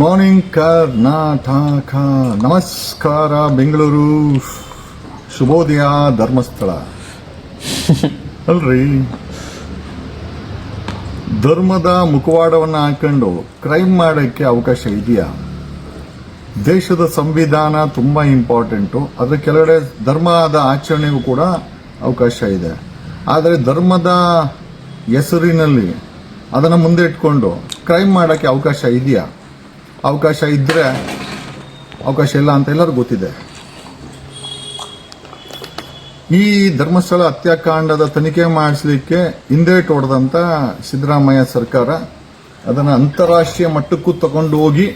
Morning Karnataka, ನಮಸ್ಕಾರ ಬೆಂಗಳೂರು, ಶುಭೋದಯ ಧರ್ಮಸ್ಥಳ. ಅಲ್ರಿ, ಧರ್ಮದ ಮುಖವಾಡವನ್ನು ಹಾಕೊಂಡು ಕ್ರೈಮ್ ಮಾಡೋಕ್ಕೆ ಅವಕಾಶ ಇದೆಯಾ? ದೇಶದ ಸಂವಿಧಾನ ತುಂಬಾ ಇಂಪಾರ್ಟೆಂಟು. ಅದರ ಕೆಳಗಡೆ ಧರ್ಮದ ಆಚರಣೆಗೂ ಕೂಡ ಅವಕಾಶ ಇದೆ. ಆದರೆ ಧರ್ಮದ ಹೆಸರಿನಲ್ಲಿ ಅದನ್ನು ಮುಂದೆ ಇಟ್ಕೊಂಡು ಕ್ರೈಮ್ ಮಾಡೋಕ್ಕೆ ಅವಕಾಶ ಇದೆಯಾ? ಅವಕಾಶ ಇದ್ದರೆ ಅವಕಾಶ ಇಲ್ಲ ಅಂತ ಎಲ್ಲರಿಗೂ ಗೊತ್ತಿದೆ. ಈ ಧರ್ಮಸ್ಥಳ ಹತ್ಯಾಕಾಂಡದ ತನಿಖೆ ಮಾಡಿಸಲಿಕ್ಕೆ ಹಿಂದೇಟು ಹೊಡೆದಂಥ ಸಿದ್ದರಾಮಯ್ಯ ಸರ್ಕಾರ ಅದನ್ನು ಅಂತಾರಾಷ್ಟ್ರೀಯ ಮಟ್ಟಕ್ಕೂ ತಗೊಂಡು ಹೋಗಿ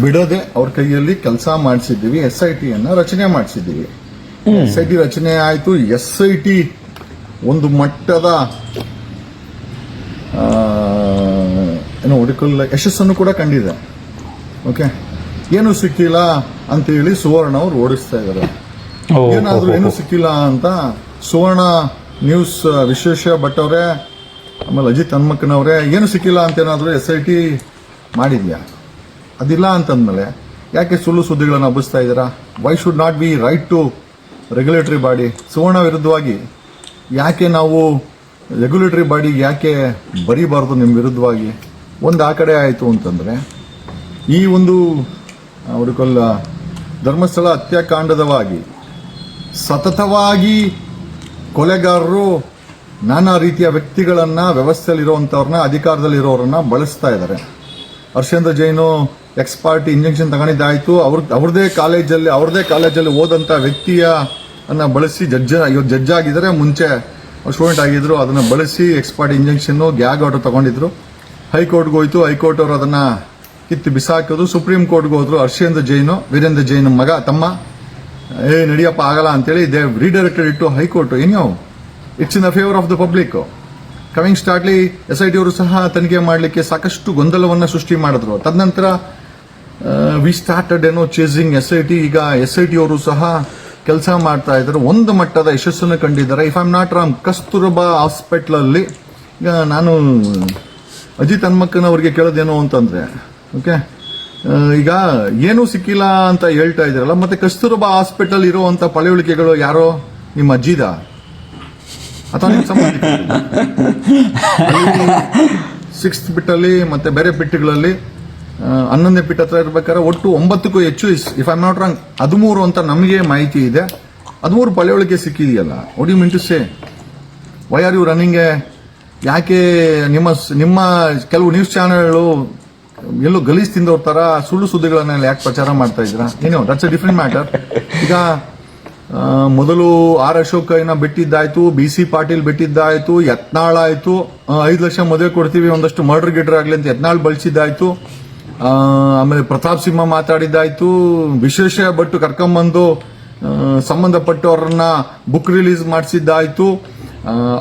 ಬಿಡದೆ ಅವ್ರ ಕೈಯಲ್ಲಿ ಕೆಲಸ ಮಾಡಿಸಿದ್ದೀವಿ. SIT ರಚನೆ ಮಾಡಿಸಿದ್ದೀವಿ. SIT ರಚನೆ ಆಯಿತು. SIT ಒಂದು ಮಟ್ಟದ ಯಶಸ್ಸನ್ನು ಕೂಡ ಕಂಡಿದೆ. ಓಕೆ, ಏನು ಸಿಕ್ಕಿಲ್ಲ ಅಂತ ಹೇಳಿ ಸುವರ್ಣ ಅವರು ಓಡಿಸ್ತಾ ಇದ್ದಾರೆ. ಏನಾದರೂ ಏನು ಸಿಕ್ಕಿಲ್ಲ ಅಂತ ಸುವರ್ಣ ನ್ಯೂಸ್ ವಿಶ್ವೇಶ ಭಟ್ ಅವರೇ, ಆಮೇಲೆ ಅಜಿತ್ ಹನುಮಕ್ಕನವರೇ, ಏನು ಸಿಕ್ಕಿಲ್ಲ ಅಂತ ಏನಾದರೂ SIT ಮಾಡಿದ್ಯಾ? ಅದಿಲ್ಲ ಅಂತಂದ್ಮೇಲೆ ಯಾಕೆ ಸುಳ್ಳು ಸುದ್ದಿಗಳನ್ನು ಹಬ್ಬಿಸ್ತಾ ಇದ್ದೀರಾ? Why should not be right to regulatory body? Suvarna ವಿರುದ್ಧವಾಗಿ ಯಾಕೆ ನಾವು ರೆಗ್ಯುಲೇಟರಿ ಬಾಡಿಗೆ ಯಾಕೆ ಬರೀಬಾರ್ದು ನಿಮ್ಮ ವಿರುದ್ಧವಾಗಿ? ಒಂದು ಆ ಕಡೆ ಆಯಿತು ಅಂತಂದರೆ, ಈ ಒಂದು ಹುಡುಕಲ್ಲ ಧರ್ಮಸ್ಥಳ ಹತ್ಯಾಕಾಂಡದವಾಗಿ ಸತತವಾಗಿ ಕೊಲೆಗಾರರು ನಾನಾ ರೀತಿಯ ವ್ಯಕ್ತಿಗಳನ್ನು, ವ್ಯವಸ್ಥೆಯಲ್ಲಿರುವಂಥವ್ರನ್ನ, ಅಧಿಕಾರದಲ್ಲಿರೋರನ್ನ ಬಳಸ್ತಾ ಇದ್ದಾರೆ. Harshendra Jain ex parte injection ತಗೊಂಡಿದ್ದಾಯಿತು. ಅವ್ರದೇ ಕಾಲೇಜಲ್ಲಿ ಓದಂಥ ವ್ಯಕ್ತಿಯನ್ನು ಬಳಸಿ ಜಡ್ಜ್ ಆಗಿದ್ದಾರೆ. ಮುಂಚೆ ಸ್ಟೂಡೆಂಟ್ ಆಗಿದ್ರು. ಅದನ್ನು ಬಳಸಿ ಎಕ್ಸ್ಪರ್ಟ್ ಇಂಜೆಕ್ಷನ್ನು, ಗ್ಯಾಗ್ ಆರ್ಡರ್ ತಗೊಂಡಿದ್ರು. ಹೈಕೋರ್ಟ್ಗೆ ಹೋಯ್ತು. ಹೈಕೋರ್ಟ್ ಅವರು ಅದನ್ನು ಕಿತ್ತು ಬಿಸಾಕೋದು. ಸುಪ್ರೀಂ ಕೋರ್ಟ್ಗೆ ಹೋದ್ರು. ಹರ್ಷೇಂದ್ರ ಜೈನು, ವೀರೇಂದ್ರ ಜೈನ್ ಮಗ, ತಮ್ಮ, ನಡಿಯಪ್ಪ ಆಗಲ್ಲ ಅಂತೇಳಿ ದೇ ರೀಡೈರೆಕ್ಟೆಡ್ ಇಟ್ಟು ಹೈಕೋರ್ಟ್. ಏನೋ it's in the favour of the public. Coming shortly SIT ಅವರು ಸಹ ತನಿಖೆ ಮಾಡಲಿಕ್ಕೆ ಸಾಕಷ್ಟು ಗೊಂದಲವನ್ನು ಸೃಷ್ಟಿ ಮಾಡಿದ್ರು. ತದನಂತರ ವಿ ಸ್ಟಾರ್ಟೆಡ್ ಚೇಸಿಂಗ್ SIT. ಈಗ SIT ಅವರು ಸಹ ಕೆಲಸ ಮಾಡ್ತಾ ಇದ್ದಾರೆ. ಒಂದು ಮಟ್ಟದ ಯಶಸ್ಸನ್ನು ಕಂಡಿದ್ದಾರೆ. If I am not wrong, Kasturba ಹಾಸ್ಪಿಟ್ಲಲ್ಲಿ ಈಗ ನಾನು ಅಜಿತ್ ಹನುಮಕ್ಕನವ್ರಿಗೆ ಕೇಳೋದೇನು ಅಂತಂದ್ರೆ, ಓಕೆ, ಈಗ ಏನೂ ಸಿಕ್ಕಿಲ್ಲ ಅಂತ ಹೇಳ್ತಾ ಇದ್ದೀರಲ್ಲ, ಮತ್ತೆ ಕಸ್ತೂರಬಾ ಹಾಸ್ಪಿಟಲ್ ಇರುವಂತ ಪಳೆಯುಳಿಕೆಗಳು ಯಾರೋ ನಿಮ್ಮ ಅಜ್ಜಿದ ಅಥವಾ ನಿಮ್ಮ ಸಂಬಂಧಿಕ? 6th ಬಿಟ್ಟಲ್ಲಿ ಮತ್ತೆ ಬೇರೆ ಬಿಟ್ಟುಗಳಲ್ಲಿ 11ನೇ ಬಿಟ್ ಹತ್ರ ಇರ್ಬೇಕಾದ್ರೆ ಒಟ್ಟು 9ಕ್ಕೂ ಹೆಚ್ಚು, if I am not wrong 13 ಅಂತ ನಮಗೆ ಮಾಹಿತಿ ಇದೆ. 13 ಪಳೆಯುಳಿಕೆ ಸಿಕ್ಕಿದೆಯಲ್ಲ. What you mean to say? Why are you running? ಯಾಕೆ ನಿಮ್ಮ ಕೆಲವು ನ್ಯೂಸ್ ಚಾನೆಲ್ಗಳು ಎಲ್ಲೋ ಗಲೀಜ್ ತಿಂದವ್ರ ತರ ಸುಳ್ಳು ಸುದ್ದಿಗಳನ್ನೆಲ್ಲ ಯಾಕೆ ಪ್ರಚಾರ ಮಾಡ್ತಾ ಇದ್ದೀರಾ? ಏನೋ ದಟ್ಸ್ ಅ ಡಿಫರೆಂಟ್ ಮ್ಯಾಟರ್. ಈಗ ಮೊದಲು ಆರ್ ಅಶೋಕಯ್ಯನ ಬಿಟ್ಟಿದ್ದಾಯ್ತು, BC ಪಾಟೀಲ್ ಬಿಟ್ಟಿದ್ದಾಯ್ತು, ಯತ್ನಾಳ್ ಆಯ್ತು, 5 ಲಕ್ಷ ಮದುವೆ ಕೊಡ್ತೀವಿ, ಒಂದಷ್ಟು ಮರ್ಡರ್ ಗಿಡ್ರ್ ಆಗ್ಲಿ ಅಂತ ಯತ್ನಾಳ್ ಬಳಸಿದ್ದಾಯ್ತು. ಆಮೇಲೆ ಪ್ರತಾಪ್ ಸಿಂಹ ಮಾತಾಡಿದ್ದಾಯ್ತು. ವಿಶೇಷ ಭಟ್ ಕರ್ಕೊಂಬಂದು ಸಂಬಂಧಪಟ್ಟವ್ರನ್ನ ಬುಕ್ ರಿಲೀಸ್ ಮಾಡಿಸಿದ್ದಾಯ್ತು.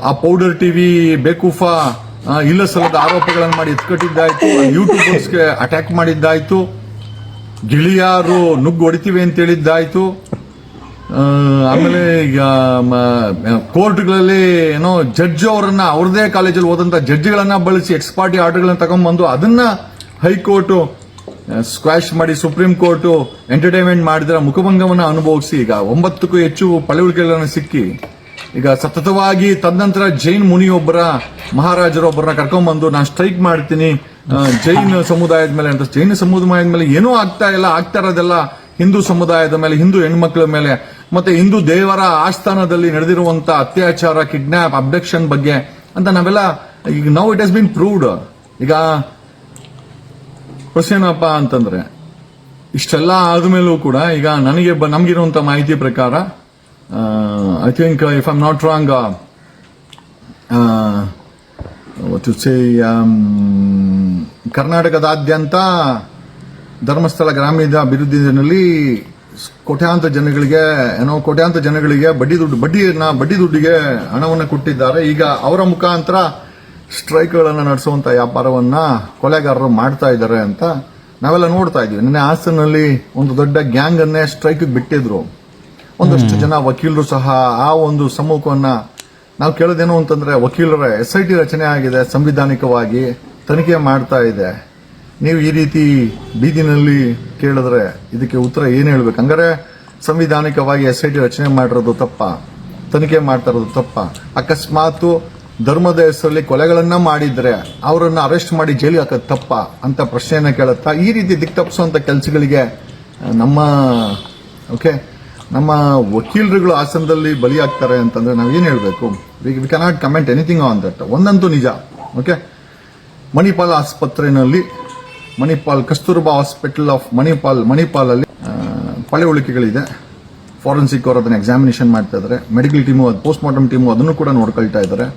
ಆ ಪೌಡರ್ ಟಿವಿ ಬೇಕೂಫಾ ಇಲ್ಲ ಸಲ್ಲದ ಆರೋಪಗಳನ್ನು ಮಾಡಿ ಎತ್ಕಟ್ಟಿದ್ದಾಯ್ತು. ಯೂಟ್ಯೂಬರ್ಸ್ಗೆ ಅಟ್ಯಾಕ್ ಮಾಡಿದ್ದಾಯ್ತು. ಗಿಳಿಯಾರು ನುಗ್ಗು ಹೊಡಿತೀವಿ ಅಂತ ಹೇಳಿದ್ದಾಯ್ತು. ಆಮೇಲೆ ಈಗ ಕೋರ್ಟ್ಗಳಲ್ಲಿ ಏನೋ ಜಡ್ಜ್ ಅವರನ್ನ, ಅವ್ರದೇ ಕಾಲೇಜಲ್ಲಿ ಓದಂತ ಜಡ್ಜ್ಗಳನ್ನ ಬಳಸಿ ಎಕ್ಸ್ಪಾರ್ಟಿ ಆರ್ಡರ್ಗಳನ್ನ ತಗೊಂಡ್ಬಂದು ಅದನ್ನ ಹೈಕೋರ್ಟ್ ಸ್ಕ್ವಾಶ್ ಮಾಡಿ ಸುಪ್ರೀಂ ಕೋರ್ಟ್ ಎಂಟರ್ಟೈನ್ಮೆಂಟ್ ಮಾಡಿದ್ರ ಮುಖಭಂಗವನ್ನು ಅನುಭವಿಸಿ ಈಗ 9ಕ್ಕೂ ಹೆಚ್ಚು ಪಳೆಯುಳಿಕೆಗಳನ್ನು ಸಿಕ್ಕಿ ಈಗ ಸತತವಾಗಿ ತದನಂತರ ಜೈನ್ ಮುನಿಯೊಬ್ಬರ, ಮಹಾರಾಜರೊಬ್ಬರನ್ನ ಕರ್ಕೊಂಡ್ಬಂದು ನಾನು ಸ್ಟ್ರೈಕ್ ಮಾಡ್ತೀನಿ ಜೈನ್ ಸಮುದಾಯದ ಮೇಲೆ ಅಂತ. ಜೈನ ಸಮುದಾಯದ ಮೇಲೆ ಏನೂ ಆಗ್ತಾ ಇರೋದೆಲ್ಲ ಹಿಂದೂ ಸಮುದಾಯದ ಮೇಲೆ, ಹಿಂದೂ ಹೆಣ್ಮಕ್ಳ ಮೇಲೆ, ಮತ್ತೆ ಹಿಂದೂ ದೇವರ ಆಸ್ಥಾನದಲ್ಲಿ ನಡೆದಿರುವಂತ ಅತ್ಯಾಚಾರ, ಕಿಡ್ನಾಪ್, ಅಬ್ಡಕ್ಷನ್ ಬಗ್ಗೆ ಅಂತ ನಾವೆಲ್ಲ ಈಗ now it has been proved. ಈಗ ಏನಪ್ಪ ಅಂತಂದ್ರೆ, ಇಷ್ಟೆಲ್ಲ ಆದ್ಮೇಲೂ ಕೂಡ ಈಗ ನಮಗಿರುವಂತ ಮಾಹಿತಿ ಪ್ರಕಾರ I think if I am not wrong to say ಕರ್ನಾಟಕದಾದ್ಯಂತ ಧರ್ಮಸ್ಥಳ ಗ್ರಾಮೀಣ ಅಭಿವೃದ್ಧಿನಲ್ಲಿ ಕೋಟ್ಯಾಂತರ ಜನಗಳಿಗೆ ಬಡ್ಡಿ ದುಡ್ಡಿಗೆ ಹಣವನ್ನು ಕೊಟ್ಟಿದ್ದಾರೆ. ಈಗ ಅವರ ಮುಖಾಂತರ ಸ್ಟ್ರೈಕ್ಗಳನ್ನು ನಡೆಸುವಂತ ವ್ಯಾಪಾರವನ್ನ ಕೊಲೆಗಾರರು ಮಾಡ್ತಾ ಇದ್ದಾರೆ ಅಂತ ನಾವೆಲ್ಲ ನೋಡ್ತಾ ಇದೀವಿ. ನಿನ್ನೆ ಹಾಸನಲ್ಲಿ ಒಂದು ದೊಡ್ಡ ಗ್ಯಾಂಗ್ ಅನ್ನೇ ಸ್ಟ್ರೈಕ್ ಬಿಟ್ಟಿದ್ರು. ಒಂದಷ್ಟು ಜನ ವಕೀಲರು ಸಹ ಆ ಒಂದು ಸಮೂಹವನ್ನ ನಾವು ಕೇಳೋದೇನು ಅಂತಂದ್ರೆ, ವಕೀಲರ SIT ರಚನೆ ಆಗಿದೆ, ಸಂವಿಧಾನಿಕವಾಗಿ ತನಿಖೆ ಮಾಡ್ತಾ ಇದೆ. ನೀವು ಈ ರೀತಿ ಬೀದಿನಲ್ಲಿ ಕೇಳಿದ್ರೆ ಇದಕ್ಕೆ ಉತ್ತರ ಏನು ಹೇಳ್ಬೇಕು? ಹಂಗಾರೆ ಸಂವಿಧಾನಿಕವಾಗಿ SIT ರಚನೆ ಮಾಡಿರೋದು ತಪ್ಪ, ತನಿಖೆ ಮಾಡ್ತಾ ಇರೋದು ತಪ್ಪ. ಅಕಸ್ಮಾತ್ ಧರ್ಮದ ಹೆಸರಲ್ಲಿ ಕೊಲೆಗಳನ್ನ ಮಾಡಿದ್ರೆ ಅವರನ್ನ ಅರೆಸ್ಟ್ ಮಾಡಿ ಜೈಲಿಗೆ ಹಾಕೋದು ತಪ್ಪ ಅಂತ ಪ್ರಶ್ನೆಯನ್ನ ಕೇಳುತ್ತಾ ಈ ರೀತಿ ದಿಕ್ತಪ್ಪಿಸುವಂತ ಕೆಲಸಗಳಿಗೆ ನಮ್ಮ ವಕೀಲರುಗಳು ಆಸನದಲ್ಲಿ ಬಲಿಯಾಗ್ತಾರೆ ಅಂತಂದ್ರೆ ನಾವೇನು ಹೇಳಬೇಕು? V cannot comment anything on that. ಒಂದಂತೂ ನಿಜ, ಓಕೆ, ಮಣಿಪಾಲ್ ಆಸ್ಪತ್ರೆಯಲ್ಲಿ ಕಸ್ತೂರ್ಬಾ ಹಾಸ್ಪಿಟಲ್ ಆಫ್ ಮಣಿಪಾಲ್ ಅಲ್ಲಿ ಪಳೆ ಉಳಿಕೆಗಳಿದೆ. ಫಾರೆನ್ಸಿಕ್ ಅವರು ಅದನ್ನ ಎಕ್ಸಾಮಿನೇಷನ್ ಮಾಡ್ತಾ ಇದ್ದಾರೆ, medical team post mortem team ಅದನ್ನು ಕೂಡ ನೋಡ್ಕೊಳ್ತಾ ಇದ್ದಾರೆ.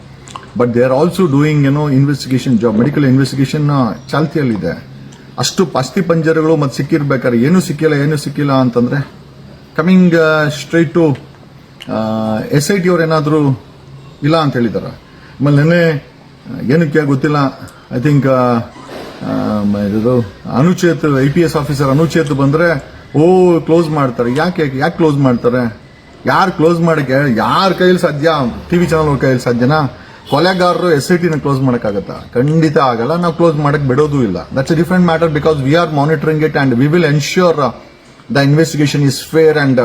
But they are also doing investigation job, medical investigation ಚಾಲ್ತಿಯಲ್ಲಿದೆ. ಅಷ್ಟು ಅಸ್ಥಿ ಪಂಜರಗಳು ಮತ್ತೆ ಸಿಕ್ಕಿರ್ಬೇಕಾದ್ರೆ ಏನೂ ಸಿಕ್ಕಿಲ್ಲ ಅಂತಂದ್ರೆ ಕಮಿಂಗ್ ಸ್ಟ್ರೈಟ್ ಟು SIT ಅವ್ರು ಏನಾದರೂ ಇಲ್ಲ ಅಂತ ಹೇಳಿದಾರೆ. ಆಮೇಲೆ ನೆನ್ನೆ ಏನಕ್ಕೆ ಗೊತ್ತಿಲ್ಲ, ಐ ಥಿಂಕ್ ಇದು ಅನುಚೇತ್ IPS ಆಫೀಸರ್ ಅನುಚೇತ್ ಬಂದ್ರೆ ಕ್ಲೋಸ್ ಮಾಡ್ತಾರೆ. ಯಾಕೆ ಕ್ಲೋಸ್ ಮಾಡ್ತಾರೆ? ಯಾರು ಕ್ಲೋಸ್ ಮಾಡಕ್ಕೆ ಯಾರ ಕೈಯಲ್ಲಿ ಸಾಧ್ಯ? TV ಚಾನಲ್ ಕೈಯಲ್ಲಿ ಸಾಧ್ಯನಾ? ಕೊಲೆಗಾರರು SIT ನ ಕ್ಲೋಸ್ ಮಾಡಕ್ಕಾಗತ್ತಾ? ಖಂಡಿತ ಆಗಲ್ಲ. ನಾವು ಕ್ಲೋಸ್ ಮಾಡಕ್ ಬಿಡೋದು ಇಲ್ಲ. That's A different matter because we are monitoring it and we will ensure the investigation is fair and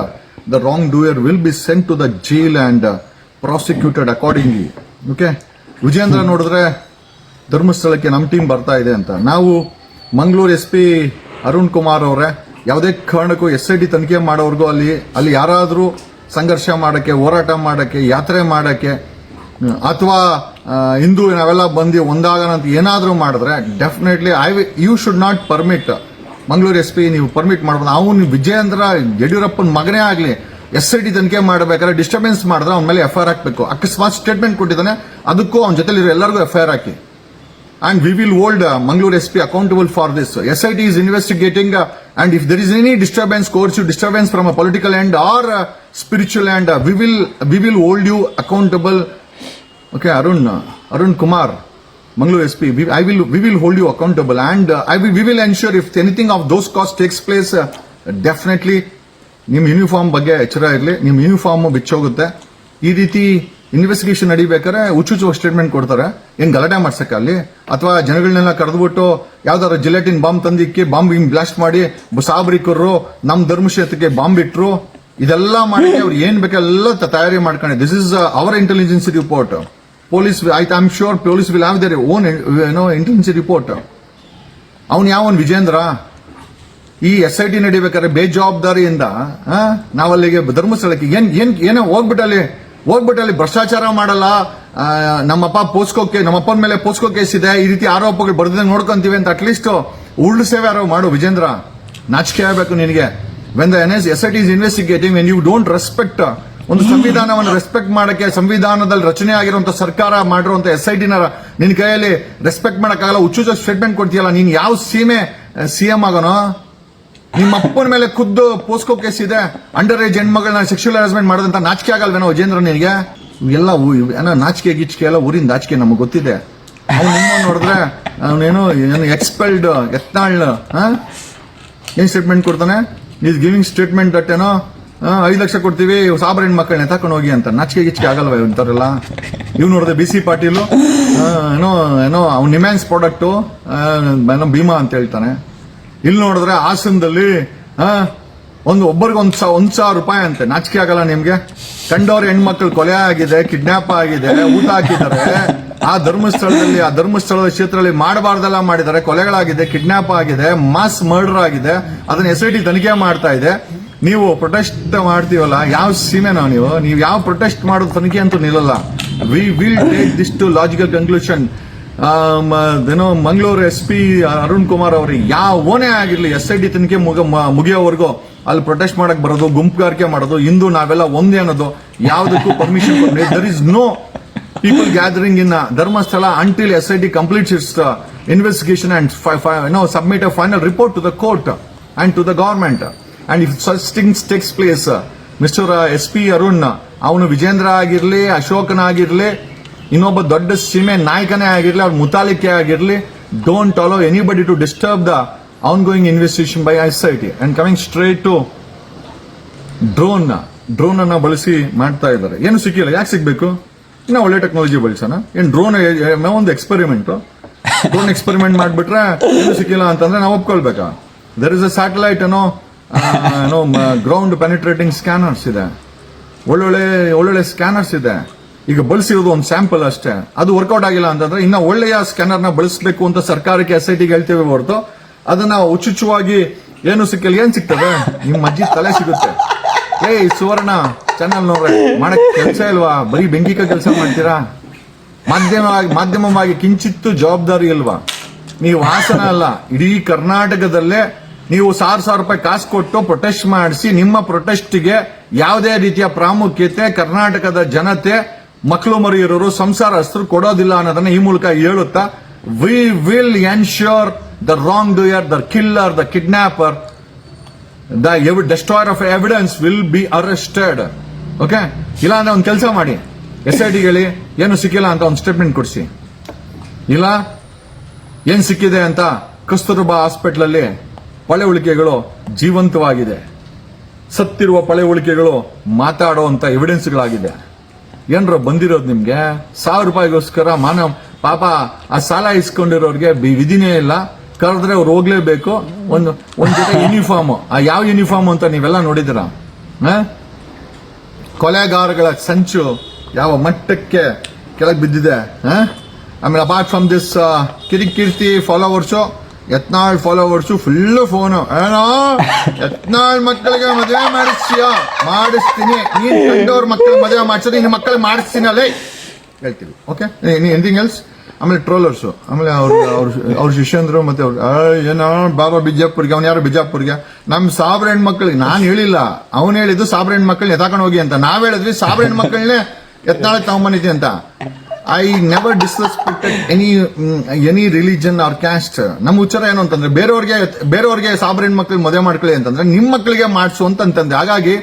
the wrongdoer will be sent to the jail and prosecuted accordingly. Okay, Vijendra ನೋಡಿದ್ರೆ ಧರ್ಮಸ್ಥಳಕ್ಕೆ ನಮ್ಮ team ಬರ್ತಾ ಇದೆ ಅಂತ. ನಾವು Mangaluru SP Arun Kumar ಅವರೇ ಯಾವುದೇ ಕಾರಣಕ್ಕೂ SIT ತನಿಖೆ ಮಾಡೋರ್ಗೂ ಅಲ್ಲಿ ಯಾರಾದರೂ ಸಂಘರ್ಷ ಮಾಡಕ್ಕೆ, ಹೋರಾಟ ಮಾಡಕ್ಕೆ, ಯಾತ್ರೆ ಮಾಡಕ್ಕೆ ಅಥವಾ ಹಿಂದೂ ನಾವೆಲ್ಲ ಬಂದು ಒಂದಾಗನಂತ ಏನಾದರೂ ಮಾಡಿದ್ರೆ definitely you should not permit. Mangaluru SP ನೀವು ಪರ್ಮಿಟ್ ಮಾಡಬಹುದು. ಅವನು ವಿಜಯೇಂದ್ರ ಯಡಿಯೂರಪ್ಪನ ಮಗನೇ ಆಗಲಿ SIT ತನಿಖೆ ಮಾಡಬೇಕಾದ್ರೆ ಡಿಸ್ಟರ್ಬೆನ್ಸ್ ಮಾಡಿದ್ರೆ ಅವನ ಮೇಲೆ FIR ಹಾಕಬೇಕು. ಅಕಸ್ಮಾತ್ ಸ್ಟೇಟ್ಮೆಂಟ್ ಕೊಟ್ಟಿದ್ದಾನೆ ಅದಕ್ಕೂ ಅವನ ಜೊತೆ ಎಲ್ಲರಿಗೂ FIR hockey. And we will hold Mangaluru SP accountable for this. SIT is investigating and if there is any disturbance, coercive disturbance from a political end or spiritual end, we will hold you accountable. Okay, Arun Kumar, Mangalore SP, we will hold you accountable and we will ensure if anything of those costs takes place, definitely ನಿಮ್ಮ uniform ಬಗ್ಗೆ ಎಚ್ಚರ ಇರಲಿ. ನಿಮ್ಮ uniform ಬಿಚ್ಚೋಗುತ್ತೆ. ಈ ರೀತಿ investigation ನಡಿಬೇಕಾದ್ರೆ ಹುಚ್ಚು statement ಕೊಡ್ತಾರೆ. ಏನ್ ಗಲಾಟೆ ಮಾಡ್ಸಕ್ಕ ಅಲ್ಲಿ? ಅಥವಾ ಜನಗಳನ್ನೆಲ್ಲ ಕರೆದ್ಬಿಟ್ಟು ಯಾವ್ದಾದ್ರು ಜಿಲೆಟಿನ್ ಬಾಂಬ್ ತಂದಿಕ್ಕಿ ಬಾಂಬ್ ಬ್ಲಾಸ್ಟ್ ಮಾಡಿ ಸಾಬರಿಕರು ನಮ್ಮ ಧರ್ಮಕ್ಷೇತ್ರಕ್ಕೆ ಬಾಂಬ್ ಇಟ್ರು. ಇದೆಲ್ಲ ಮಾಡಿ ಅವ್ರು ಏನ್ ಬೇಕೆಲ್ಲ ತಯಾರಿ ಮಾಡ್ಕೊಂಡು. This is our intelligence report. Police I am sure police will have their own intelligence report. ಅವನ್ ಯಾವನ್ ವಿಜೇಂದ್ರ? ಈ SIT ನಡಿಬೇಕಾದ್ರೆ ಬೇಜವಾಬ್ದಾರಿಯಿಂದ ನಾವಲ್ಲಿಗೆ ಧರ್ಮಸ್ಥಳಕ್ಕೆ ಏನೋ ಹೋಗ್ಬಿಟ್ಟಲ್ಲಿ ಭ್ರಷ್ಟಾಚಾರ ಮಾಡಲ್ಲ, ನಮ್ಮಪ್ಪನ ಮೇಲೆ ಪೋಸ್ಕೋ ಕೇಸ್ ಇದೆ, ಈ ರೀತಿ ಆರೋಪಗಳು ಬರ್ದಂಗೆ ನೋಡ್ಕೊಂತೀವಿ ಅಂತ ಅಟ್ಲೀಸ್ಟ್ ಉಳ್ಳು ಸೇವೆ ಯಾರೋ ಮಾಡು ವಿಜೇಂದ್ರ. ನಾಚಿಕೆ ಆಗಬೇಕು ನಿನಗೆ. When the SIT is investigating when you don't respect ಒಂದು ಸಂವಿಧಾನವನ್ನು ರೆಸ್ಪೆಕ್ಟ್ ಮಾಡಕ್ಕೆ, ಸಂವಿಧಾನದಲ್ಲಿ ರಚನೆ ಆಗಿರುವಂತ ಸರ್ಕಾರ ಮಾಡಿರುವಂತ SIT ನ ನಿನ್ನ ಕೈಯಲ್ಲಿ ರೆಸ್ಪೆಕ್ಟ್ ಮಾಡಕ್ಕಾಗಲ್ಲ. ಹುಚ್ಚು ಸ್ಟೇಟ್ಮೆಂಟ್ ಕೊಡ್ತೀಯಲ್ಲ, ನೀನ್ ಯಾವ ಸೀಮೆ CM ಆಗೋನೋ? ನಿಮ್ಮ ಅಪ್ಪನ ಮೇಲೆ ಖುದ್ದು ಪೋಸ್ಕೋ ಕೇಸ್ ಇದೆ, ಅಂಡರ್ ಏಜ್ ಹೆಣ್ಮಗಳನ್ನ ಸೆಕ್ಷುವಲ್ ಹರಾಸ್ಮೆಂಟ್ ಮಾಡೋದಂತ. ನಾಚಿಕೆ ಆಗಲ್ವೇನೋ ವಿಜೇಂದ್ರ ನಿನಗೆ? ಎಲ್ಲ ನಾಚಿಕೆ ಗೀಚಿಕೆ ಎಲ್ಲ ಊರಿನ ನಾಚಿಕೆ ನಮಗೆ ಗೊತ್ತಿದೆ. ಅವ್ನು ನಿಮ್ಮ ನೋಡಿದ್ರೆ ಅವನೇನು ಎಕ್ಸ್ಪೆಲ್ಡ್ ಯತ್ನಾಳ್ ಏನ್ ಸ್ಟೇಟ್ಮೆಂಟ್ ಕೊಡ್ತಾನೆ? Is giving statement that 5 lakh ಕೊಡ್ತೀವಿ ಸಾಬರ ಹೆಣ್ಮಕ್ಳನ್ನ ಎತ್ತಾಕೊಂಡು ಹೋಗಿ ಅಂತ. ನಾಚಿಕೆ ಗೀಚಿಕೆ ಆಗಲ್ವ ಇಂಥವ್ರೆಲ್ಲ? ಇವ್ ನೋಡಿದ್ರೆ BC ಪಾಟೀಲ್ ಏನೋ ಅವ್ನು ನಿಮ್ಯಾನ್ಸ್ ಪ್ರಾಡಕ್ಟು ಭೀಮಾ ಅಂತ ಹೇಳ್ತಾನೆ. ಇಲ್ಲಿ ನೋಡಿದ್ರೆ ಹಾಸನದಲ್ಲಿ ಒಬ್ಬರಿಗೆ 1,000 ರೂಪಾಯಿ ಅಂತೆ. ನಾಚಿಕೆ ಆಗಲ್ಲ ನಿಮ್ಗೆ? ಕಂಡವ್ರ ಹೆಣ್ಮಕ್ಳು ಕೊಲೆ ಆಗಿದೆ, ಕಿಡ್ನಾಪ್ ಆಗಿದೆ, ಊಟ ಹಾಕಿದ್ದಾರೆ. ಆ ಧರ್ಮಸ್ಥಳದ ಕ್ಷೇತ್ರದಲ್ಲಿ ಮಾಡಬಾರ್ದೆಲ್ಲ ಮಾಡಿದ್ದಾರೆ, ಕೊಲೆಗಳಾಗಿದೆ, ಕಿಡ್ನಾಪ್ ಆಗಿದೆ, ಮಾಸ್ ಮರ್ಡರ್ ಆಗಿದೆ. ಅದನ್ನ SIT ತನಿಖೆ ಮಾಡ್ತಾ ಇದೆ. ನೀವು ಪ್ರೊಟೆಸ್ಟ್ ಮಾಡ್ತೀವಲ್ಲ, ಯಾವ ಸೀಮೆನೋ ನೀವು ಯಾವ ಪ್ರೊಟೆಸ್ಟ್ ಮಾಡೋದು ತನಿಖೆ ಅಂತೂ ನಿಲ್ಲಲ್ಲ. We will take this to logical conclusion. Mangaluru SP Arun Kumar ಅವ್ರಿಗೆ ಯಾವನೇ ಆಗಿರ್ಲಿ SIT ತನಿಖೆ ಮುಗಿಯೋವರೆಗೂ ಅಲ್ಲಿ ಪ್ರೊಟೆಸ್ಟ್ ಮಾಡಕ್ ಬರೋದು, ಗುಂಪುಗಾರಿಕೆ ಮಾಡೋದು, ಇಂದು ನಾವೆಲ್ಲ ಒಂದೇ ಅನ್ನೋದು ಯಾವುದಕ್ಕೂ ಪರ್ಮಿಷನ್ ಕೊಡಬೇಕು. There is no people gathering in Dharmasthala until SIT completes its investigation and submit a final report to the court and to the government. And if such things takes place, Mr. SP Arun, ಅವನು ವಿಜೇಂದ್ರ ಆಗಿರ್ಲಿ, ಅಶೋಕನ ಆಗಿರ್ಲಿ, ಇನ್ನೊಬ್ಬ ದೊಡ್ಡ ಸೀಮೆ ನಾಯಕನೇ ಆಗಿರ್ಲಿ, ಅವ್ರ ಮುತಾಲಿಕೆ ಆಗಿರ್ಲಿ, don't allow anybody to disturb the ongoing investigation by SIT. And coming straight to drone ಅನ್ನ ಬಳಸಿ ಮಾಡ್ತಾ ಇದ್ದಾರೆ. ಏನು ಸಿಕ್ಕಿಲ್ಲ, ಯಾಕೆ ಸಿಗ್ಬೇಕು? ಇನ್ನ ಒಳ್ಳೆ ಟೆಕ್ನಾಲಜಿ ಬಳಸೋಣ. ಏನ್ ಡ್ರೋನ್ ಒಂದು ಎಕ್ಸ್ಪೆರಿಮೆಂಟ್ ಡ್ರೋನ್ ಎಕ್ಸ್ಪೆರಿಮೆಂಟ್ ಮಾಡ್ಬಿಟ್ರೆ ಏನು ಸಿಕ್ಕಿಲ್ಲ ಅಂತಂದ್ರೆ ನಾವು ಒಪ್ಕೊಳ್ಬೇಕಾ? ದರ್ ಇಸ್ ಅ ಸ್ಯಾಟಲೈಟ್ ಏನೋ ಗ್ರೌಂಡ್ ಪೆನಿಟ್ರೇಟಿಂಗ್ ಸ್ಕ್ಯಾನರ್ಸ್ ಇದೆ, ಒಳ್ಳೊಳ್ಳೆ ಸ್ಕ್ಯಾನರ್ಸ್ ಇದೆ. ಈಗ ಬಳಸಿರೋದು ಒಂದು ಸ್ಯಾಂಪಲ್ ಅಷ್ಟೇ, ಅದು ವರ್ಕೌಟ್ ಆಗಿಲ್ಲ ಅಂತಂದ್ರೆ ಇನ್ನ ಒಳ್ಳೆಯ ಸ್ಕ್ಯಾನರ್ ನ ಬಳಸಬೇಕು ಅಂತ ಸರ್ಕಾರಕ್ಕೆ SIT ಹೇಳ್ತೇವೆ ಹೊರತು ಅದನ್ನ ಹುಚ್ಚುಚ್ಚುವಾಗಿ ಏನು ಸಿಕ್ಕಿಲ್ಲ. ಏನ್ ಸಿಗ್ತದೆ? ನಿಮ್ಮ ಅಜ್ಜಿ ತಲೆ ಸಿಗುತ್ತೆ. ಸುವರ್ಣ ಚಾನಲ್ ನೋಡ್ರೆ ಮಾಡಕ್ ಕೆಲಸ ಇಲ್ವಾ? ಬರೀ ಬೆಂಕಿಕ ಕೆಲಸ ಮಾಡ್ತೀರಾ? ಮಾಧ್ಯಮವಾಗಿ ಕಿಂಚಿತ್ತು ಜವಾಬ್ದಾರಿ ಇಲ್ವಾ? ನೀವು ಹಾಸನ ಅಲ್ಲ, ಇಡೀ ಕರ್ನಾಟಕದಲ್ಲೇ ನೀವು 1,000 ರೂಪಾಯಿ ಕಾಸು ಕೊಟ್ಟು ಪ್ರೊಟೆಸ್ಟ್ ಮಾಡಿಸಿ, ನಿಮ್ಮ ಪ್ರೊಟೆಸ್ಟ್ಗೆ ಯಾವುದೇ ರೀತಿಯ ಪ್ರಾಮುಖ್ಯತೆ ಕರ್ನಾಟಕದ ಜನತೆ, ಮಕ್ಕಳು ಮರಿಯರೋರು, ಸಂಸಾರಸ್ಥರು ಕೊಡೋದಿಲ್ಲ ಅನ್ನೋದನ್ನ ಈ ಮೂಲಕ ಹೇಳುತ್ತಾ, we will ensure the wrong doer, the killer, the kidnapper, the destroyer of evidence will be arrested. Okay? ಇಲ್ಲ ಅಂದ್ರೆ ಒಂದು ಕೆಲಸ ಮಾಡಿ, SIT ಹೇಳಿ ಏನು ಸಿಕ್ಕಿಲ್ಲ ಅಂತ ಒಂದು ಸ್ಟೇಟ್ಮೆಂಟ್ ಕೊಡಿಸಿ. ಇಲ್ಲ ಏನ್ ಸಿಕ್ಕಿದೆ ಅಂತ ಕಸ್ತೂರ್ಬಾ ಹಾಸ್ಪಿಟಲ್ ಅಲ್ಲಿ ಪಳೆ ಉಳಿಕೆಗಳು ಜೀವಂತವಾಗಿದೆ, ಸತ್ತಿರುವ ಪಳೆ ಉಳಿಕೆಗಳು ಮಾತಾಡುವಂತ ಎವಿಡೆನ್ಸ್ಗಳಾಗಿದೆ. ಏನ್ರ ಬಂದಿರೋದು ನಿಮ್ಗೆ? 1,000 ರೂಪಾಯಿಗೋಸ್ಕರ ಪಾಪ ಆ ಸಾಲ ಇಸ್ಕೊಂಡಿರೋರ್ಗೆ ವಿಧಿನೇ ಇಲ್ಲ, ಕರೆದ್ರೆ ಅವ್ರು ಹೋಗ್ಲೇಬೇಕು. ಒಂದ್ ಜೊತೆ ಯೂನಿಫಾರ್ಮ್, ಆ ಯಾವ ಯೂನಿಫಾರ್ಮ್ ಅಂತ ನೀವೆಲ್ಲ ನೋಡಿದಿರ? ಕೊಲೆಗಾರಗಳ ಸಂಚು ಯಾವ ಮಟ್ಟಕ್ಕೆ ಕೆಳಗೆ ಬಿದ್ದಿದೆ. ಆಮೇಲೆ apart from this Kirik Keerthi followers, Yatnal followers full phone, ಏನೋ ಯತ್ನಾಳ್ ಮಕ್ಕಳಿಗೆ ಮದುವೆ ಮಾಡಿಸ್ತೀನಿ, ನೀನ್ ಕಂಡವ್ರ ಮಕ್ಕಳ ಮದುವೆ ಮಾಡಿಸೋದು ನಿನ್ನ ಮಕ್ಕಳಿಗೆ ಮಾಡಿಸ್ತೀನಿ ಅಲ್ಲೇ ಹೇಳ್ತೀವಿ. Okay, anything else? ಆಮೇಲೆ ಟ್ರೋಲರ್ಸು, ಆಮೇಲೆ ಅವ್ರ ಶಿಷ್ಯಂದ್ರು ಮತ್ತೆ ಅವ್ರು ಏನೋ ಬಾಬಾ ಬಿಜಾಪುರ್ಗೆ, ಅವ್ನು ಯಾರು ಬಿಜಾಪುರ್ಗೆ, ನಮ್ ಸಾಬ್ರ ಹೆಣ್ಮಕ್ಳಿಗೆ ನಾನು ಹೇಳಿಲ್ಲ, ಅವ್ನು ಹೇಳಿದ್ದು ಸಾಬ್ರ ಹೆಣ್ಮಕ್ಳನ್ನ ಎತ್ತಾಕೊಂಡು ಹೋಗಿ ಅಂತ. ನಾವ್ ಹೇಳಿದ್ವಿ ಸಾಬ್ರ ಹೆಣ್ಮಕ್ಳನ್ನೇ ಎತ್ನಾಳಕ್ಕೆ ತಗೊಂಬಂದಿದ್ದೆ ಅಂತ. I never disrespected any religion or caste. ನಮ್ಮ ಉಚ್ಚಾರ ಏನು ಅಂತಂದ್ರೆ ಬೇರೆಯವ್ರಿಗೆ ಸಾಬ್ರ ಹೆಣ್ಮಕ್ಳಿಗೆ ಮದುವೆ ಮಾಡ್ಕೊಳ್ಳಿ ಅಂತಂದ್ರೆ ನಿಮ್ಮ ಮಕ್ಕಳಿಗೆ ಮಾಡಿಸು ಅಂತಂದೆ. ಹಾಗಾಗಿ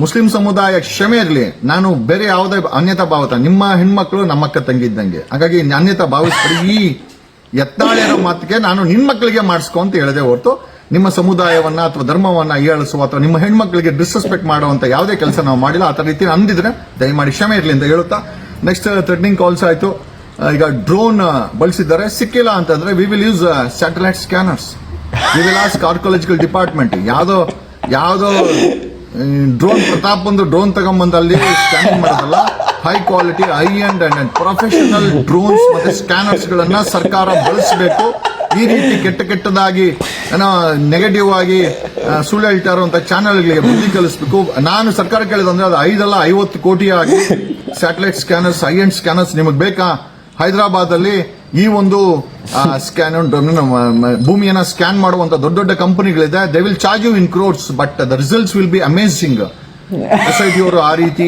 ಮುಸ್ಲಿಂ ಸಮುದಾಯ ಕ್ಷಮೆ ಇರಲಿ, ನಾನು ಬೇರೆ ಯಾವುದೇ ಅನ್ಯತಾ ಭಾವತ, ನಿಮ್ಮ ಹೆಣ್ಮಕ್ಳು ನಮ್ಮಕ್ಕ ತಂಗಿದ್ದಂಗೆ, ಹಾಗಾಗಿ ಅನ್ಯತಾ ಭಾವಿಸ್ಬಿಡಿ. ಈ ಯತ್ನಾಳಿರೋ ಮಾತಿಗೆ ನಾನು ನಿನ್ ಮಕ್ಕಳಿಗೆ ಮಾಡಿಸ್ಕೊ ಅಂತ ಹೇಳಿದೆ ಹೊರತು ನಿಮ್ಮ ಸಮುದಾಯವನ್ನ ಅಥವಾ ಧರ್ಮವನ್ನ ಹೀಯಾಳಿಸುವ ಅಥವಾ ನಿಮ್ಮ ಹೆಣ್ಮಕ್ಳಿಗೆ ಡಿಸ್ರೆಸ್ಪೆಕ್ಟ್ ಮಾಡುವಂತ ಯಾವುದೇ ಕೆಲಸ ನಾವು ಮಾಡಿಲ್ಲ. ಆ ತರ ರೀತಿ ಅಂದಿದ್ರೆ ದಯಮಾಡಿ ಕ್ಷಮೆ ಇರಲಿ ಅಂತ ಹೇಳುತ್ತಾ, ನೆಕ್ಸ್ಟ್ ಥ್ರೆಡ್ನಿಂಗ್ ಕಾಲ್ಸ್ ಆಯ್ತು. ಈಗ ಡ್ರೋನ್ ಬಳಸಿದ್ದಾರೆ, ಸಿಕ್ಕಿಲ್ಲ ಅಂತಂದ್ರೆ we will use satellite scanners. V will ask archaeological department ಯಾವ್ದೋ ಡ್ರೋನ್ ಪ್ರತಾಪ್ ಒಂದು ಡ್ರೋನ್ ತಗೊಂಡ್ಬಂದು ಅಲ್ಲಿ ಸ್ಕ್ಯಾನಿಂಗ್ ಮಾಡೋದಲ್ಲ, high quality, high and professional drones ಮತ್ತೆ ಸ್ಕ್ಯಾನರ್ಸ್ ಗಳನ್ನ ಸರ್ಕಾರ ಬಳಸಬೇಕು. ಈ ರೀತಿ ಕೆಟ್ಟದಾಗಿ ಏನೋ ನೆಗೆಟಿವ್ ಆಗಿ ಸುಳ್ಳು ಹೇಳ್ತಾ ಇರುವಂತ ಚಾನೆಲ್ಗಳಿಗೆ ಬುದ್ಧಿ ಕಲಿಸಬೇಕು. ನಾನು ಸರ್ಕಾರ ಕೇಳಿದಂದ್ರೆ ಅದು 5 ಅಲ್ಲ 50 ಕೋಟಿ ಆಗಿ satellite scanners, high and scanners ನಿಮಗೆ ಬೇಕಾ? ಹೈದರಾಬಾದ್ ಅಲ್ಲಿ ಈ ಒಂದು ಭೂಮಿಯನ್ನ ಸ್ಕ್ಯಾನ್ ಮಾಡುವಂತ ದೊಡ್ಡ ಕಂಪನಿಗಳಿದೆ. They will charge you in crores, but the results will be amazing. SIT ಅವರು ಆ ರೀತಿ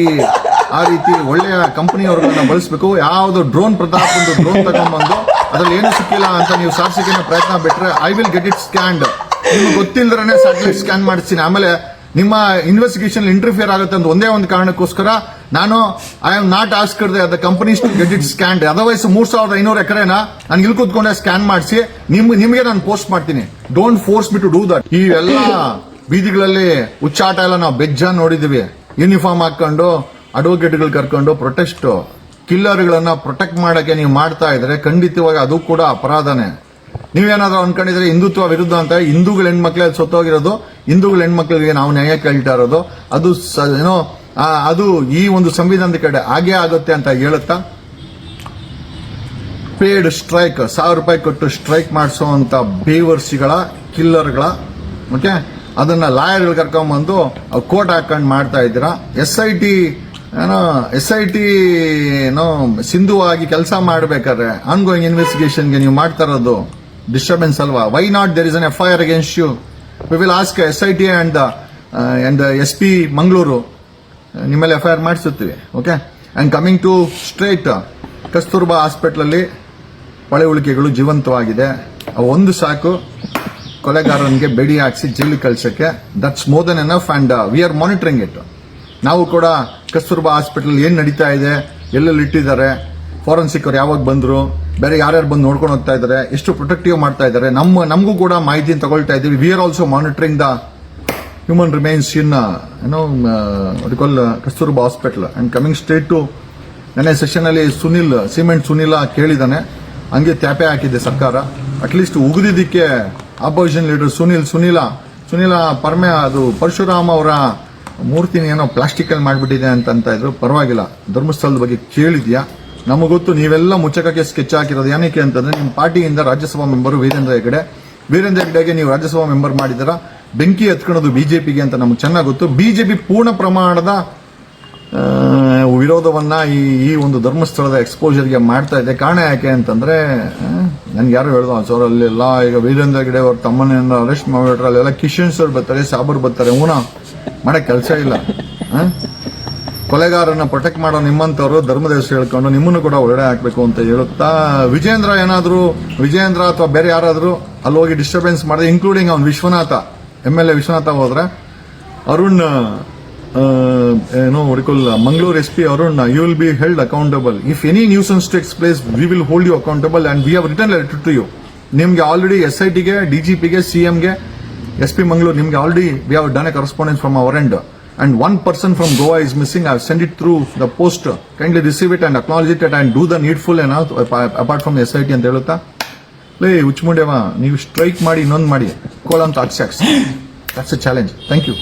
ಒಳ್ಳೆಯ ಕಂಪನಿಯವರನ್ನ ಬಳಸಬೇಕು. ಯಾವ್ದು ಡ್ರೋನ್ ಪ್ರತಾಪ್ ಒಂದು ಡ್ರೋನ್ ತಗೊಂಡ್ಬಂದು ಅದ್ರಲ್ಲಿ ಏನು ಸಿಕ್ಕಿಲ್ಲ ಅಂತ ನೀವು ಸಾಧಿಸಿಕೆ ಪ್ರಯತ್ನ ಬಿಟ್ರೆ I will get it scanned. ನಿಮ್ಗೆ ಗೊತ್ತಿಲ್ಲದ್ರೆ ಸ್ಯಾಟಲೈಟ್ ಸ್ಕ್ಯಾನ್ ಮಾಡಿಸ್ತೀನಿ. ಆಮೇಲೆ ನಿಮ್ಮ ಇನ್ವೆಸ್ಟಿಗೇಷನ್ ಇಂಟರ್ಫಿಯರ್ ಆಗುತ್ತೆ ಅಂತ ಒಂದೇ ಒಂದು ಕಾರಣಕ್ಕೋಸ್ಕರ ನಾನು I am not asked the companies to get it scanned. Otherwise 3,500 ಎಕರೆನ ನಾನು ಇಲ್ಲಿ ಕೂತ್ಕೊಂಡೆ ಸ್ಕ್ಯಾನ್ ಮಾಡಿಸಿ ನಿಮಗೆ ನಾನು ಪೋಸ್ಟ್ ಮಾಡ್ತೀನಿ. Don't force me to do that. ಈ ಎಲ್ಲ ಬೀದಿಗಳಲ್ಲಿ ಹುಚ್ಚಾಟ ಎಲ್ಲ ನಾವು ಬೆಜ್ಜ ನೋಡಿದೀವಿ. ಯೂನಿಫಾರ್ಮ್ ಹಾಕೊಂಡು ಅಡ್ವೊಕೇಟ್ಗಳು ಕರ್ಕೊಂಡು ಪ್ರೊಟೆಸ್ಟ್ ಕಿಲ್ಲರ್ಗಳನ್ನ ಪ್ರೊಟೆಕ್ಟ್ ಮಾಡಕ್ಕೆ ನೀವು ಮಾಡ್ತಾ ಇದ್ರೆ ಖಂಡಿತವಾಗಿ ಅದು ಕೂಡ ಅಪರಾಧನೇ. ನೀವೇನಾದ್ರೂ ಅನ್ಕೊಂಡಿದ್ರೆ ಹಿಂದುತ್ವ ವಿರುದ್ಧ ಅಂತ, ಹಿಂದೂಗಳ ಹೆಣ್ಮಕ್ಳೇ ಸೊತ್ತೋಗಿರೋದು, ಹಿಂದೂಗಳ ಹೆಣ್ಮಕ್ಳಿಗೆ ನಾವು ನ್ಯಾಯ ಕೇಳ್ತಾ ಇರೋದು, ಅದು ಏನೋ ಅದು ಈ ಒಂದು ಸಂವಿಧಾನದ ಕಡೆ ಹಾಗೆ ಆಗುತ್ತೆ ಅಂತ ಹೇಳುತ್ತಾ, ಪೇಡ್ ಸ್ಟ್ರೈಕ್ 1,000 ರೂಪಾಯಿ ಕೊಟ್ಟು ಸ್ಟ್ರೈಕ್ ಮಾಡಿಸುವಂತ ಬೇವರ್ಸಿಗಳ ಕಿಲ್ಲರ್ಗಳ ಓಕೆ ಅದನ್ನ ಲಾಯರ್ಗಳು ಕರ್ಕೊಂಡ್ಬಂದು ಕೋರ್ಟ್ ಹಾಕೊಂಡು ಮಾಡ್ತಾ ಇದ್ದೀರಾ. SIT ಸಿಂಧುವಾಗಿ ಕೆಲಸ ಮಾಡಬೇಕಾದ್ರೆ ಆನ್ಗೋಯಿಂಗ್ ಇನ್ವೆಸ್ಟಿಗೇಷನ್ಗೆ ನೀವು ಮಾಡ್ತಾ ಇರೋದು ಡಿಸ್ಟರ್ಬೆನ್ಸ್ ಅಲ್ವಾ? Why not there is an FIR against you? We will ask SIT and SP Mangaluru ನಿಮ್ಮಲ್ಲಿ FIR ಮಾಡಿಸುತ್ತೀವಿ. Okay, and coming to straight, Kasturba hospital ಅಲ್ಲಿ ಪಳೆ ಉಳಿಕೆಗಳು ಜೀವಂತವಾಗಿದೆ. ಒಂದು ಸಾಕು ಕೊಲೆಗಾರನಿಗೆ ಬೆಡಿ ಹಾಕಿಸಿ ಜೈಲಿಗೆ ಕಳ್ಸಕ್ಕೆ. That's more then enough and we are monitoring it. ನಾವು ಕೂಡ ಕಸ್ತೂರ್ಬಾ ಹಾಸ್ಪಿಟಲ್ ಏನ್ ನಡೀತಾ ಇದೆ, ಎಲ್ಲೆಲ್ಲಿ ಇಟ್ಟಿದ್ದಾರೆ, ಫಾರೆನ್ಸಿಕ್ ಅವ್ರು ಯಾವಾಗ ಬಂದ್ರು, ಬೇರೆ ಯಾರ್ಯಾರು ಬಂದು ನೋಡ್ಕೊಂಡು ಹೋಗ್ತಾ ಇದ್ದಾರೆ, ಎಷ್ಟು ಪ್ರೊಟೆಕ್ಟಿವ್ ಮಾಡ್ತಾ ಇದ್ದಾರೆ, ನಮಗೂ ಕೂಡ ಮಾಹಿತಿನ ತಗೊಳ್ತಾ ಇದ್ದೀವಿ. We are also monitoring the human remains in Kasturba hospital. And coming straight to ನನ್ನ ಸೆಷನ್ ಅಲ್ಲಿ ಸುನಿಲ್ ಕೇಳಿದಾನೆ. ಹಂಗೆ ತ್ಯಾಪೆ ಹಾಕಿದೆ ಸರ್ಕಾರ. ಅಟ್ಲೀಸ್ಟ್ ಉಗಿದಿದ್ದಕ್ಕೆ ಅಪೋಸಿಷನ್ ಲೀಡರ್ ಸುನೀಲ ಪರ್ಮೆ ಅದು ಪರಶುರಾಮ್ ಅವರ ಮೂರ್ತಿನ ಏನೋ ಪ್ಲಾಸ್ಟಿಕಲ್ಲಿ ಮಾಡಿಬಿಟ್ಟಿದೆ ಅಂತ ಇದ್ರು. ಪರವಾಗಿಲ್ಲ, ಧರ್ಮಸ್ಥಳದ ಬಗ್ಗೆ ಕೇಳಿದ್ಯಾ? ನಮಗೆ ಗೊತ್ತು ನೀವೆಲ್ಲ ಮುಚ್ಚಕಕ್ಕೆ ಸ್ಕೆಚ್ ಹಾಕಿರೋದು. ಏನಕ್ಕೆ ಅಂತಂದ್ರೆ ನಿಮ್ಮ ಪಾರ್ಟಿಯಿಂದ ರಾಜ್ಯಸಭಾ ಮೆಂಬರ್ ವೀರೇಂದ್ರ ಹೆಗ್ಡೆಗೆ ನೀವು ರಾಜ್ಯಸಭಾ ಮೆಂಬರ್ ಮಾಡಿದಿರ, ಬೆಂಕಿ ಹತ್ಕೊಳ್ಳೋದು ಬಿಜೆಪಿಗೆ ಅಂತ ನಮ್ಗೆ ಚೆನ್ನಾಗಿ ಗೊತ್ತು. ಬಿಜೆಪಿ ಪೂರ್ಣ ಪ್ರಮಾಣದ ವಿರೋಧವನ್ನ ಈ ಒಂದು ಧರ್ಮಸ್ಥಳದ ಎಕ್ಸ್ಪೋಜರ್ಗೆ ಮಾಡ್ತಾ ಇದೆ. ಕಾರಣ ಯಾಕೆ ಅಂತಂದ್ರೆ ನನ್ಗೆ ಯಾರು ಹೇಳ್ದು ಸರ್ ಅಲ್ಲೆಲ್ಲ ಈಗ ವೀರೇಂದ್ರ ಹೆಗ್ಡೆ ಅವ್ರ ತಮ್ಮನೆಯಿಂದ ಅರೆಸ್ಟ್ ಮಾಡಿಬಿಟ್ರೆ ಅಲ್ಲೆಲ್ಲ ಕಿಶನ್ ಸರ್ ಬರ್ತಾರೆ, ಸಾಬರ್ ಬರ್ತಾರೆ. ಮಾಡಕ್ ಕೆಲಸ ಇಲ್ಲ. ಕೊಲೆಗಾರನ ಪ್ರೊಟೆಕ್ಟ್ ಮಾಡೋ ನಿಮ್ಮಂತವ್ರು ಧರ್ಮದ ಹೆಸರು ಹೇಳ್ಕೊಂಡು ನಿಮ್ಮನ್ನು ಕೂಡ ಒಳ್ಳೆ ಹಾಕ್ಬೇಕು ಅಂತ ಹೇಳುತ್ತಾ ವಿಜೇಂದ್ರ ಅಥವಾ ಬೇರೆ ಯಾರಾದ್ರೂ ಅಲ್ಲಿ ಹೋಗಿ ಡಿಸ್ಟರ್ಬೆನ್ಸ್ ಮಾಡಿದ್ರೆ, ಇನ್ಕ್ಲೂಡಿಂಗ್ ಅವ್ನು MLA ವಿಶ್ವನಾಥ ಹೋದ್ರೆ, Arun Mangaluru SP Arun, you will be held accountable. If any nuisance takes place, we will hold you accountable and we have written a letter to you. ನಿಮ್ಗೆ ಆಲ್ರೆಡಿ SIT ಗೆ, DGP ಗೆ, CM ಗೆ, SP Mangalore ನಿಮ್ಗೆ already we have done a correspondence from our end. And one person from Goa is missing. I have sent it through the post. Kindly receive it and acknowledge it and do the needful apart from SIT ಅಂತ ಹೇಳುತ್ತಾ, ಹುಚ್ಚುಮುಂಡೆವ ನೀವು strike ಮಾಡಿ ಇನ್ನೊಂದು ಮಾಡಿ ಕೋಲ ಅಂತ ಹಾಕ್ಸಿ. That's a challenge. Thank you.